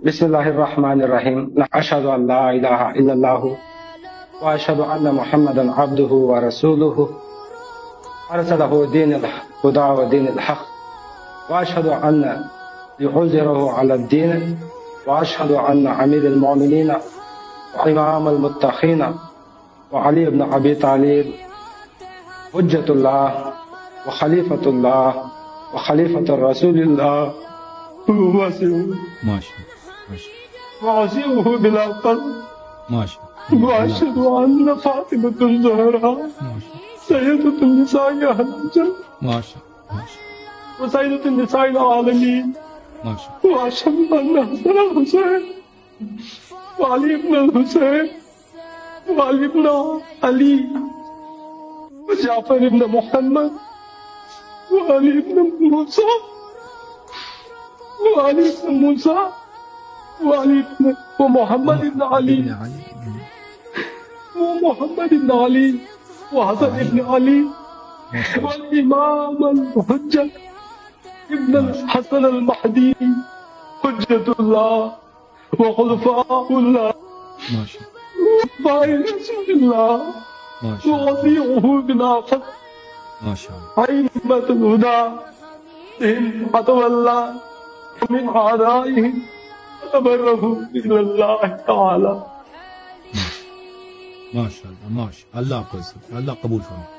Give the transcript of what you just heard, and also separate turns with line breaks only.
بسم الله الرحمن الرحيم أشهد أن لا إله إلا الله وأشهد أن محمدا عبده ورسوله أرسله دين الهدى ودين الحق وأشهد أن يظهره على الدين وأشهد أن أمير المؤمنين وإمام المتقين وعلي بن أبي طالب حجة الله وخليفة الله وخليفة رسول الله وعزيه بلا قلب وأشهد أن فاطمة الزهراء سيدة النساء أهل الجنة وسيدة النساء العالمين وأشهد أن حسن الحسين وعلي بن الحسين وعلي بن علي وجعفر بن محمد وعلي بن موسى وعلي بن موسى وعلي بن ومحمد بن علي ومحمد بن علي وحسن بن علي والإمام الحجة ابن الحسن المهدي حجة الله وخلفاء الله وخلفاء رسول الله ووصيه بلا فقر أئمة الهدى إن تولى من أعدائهم تبره إلى الله تعالى.
ماشاء اللہ، ماشاء اللہ، اللہ قبول فرمائے.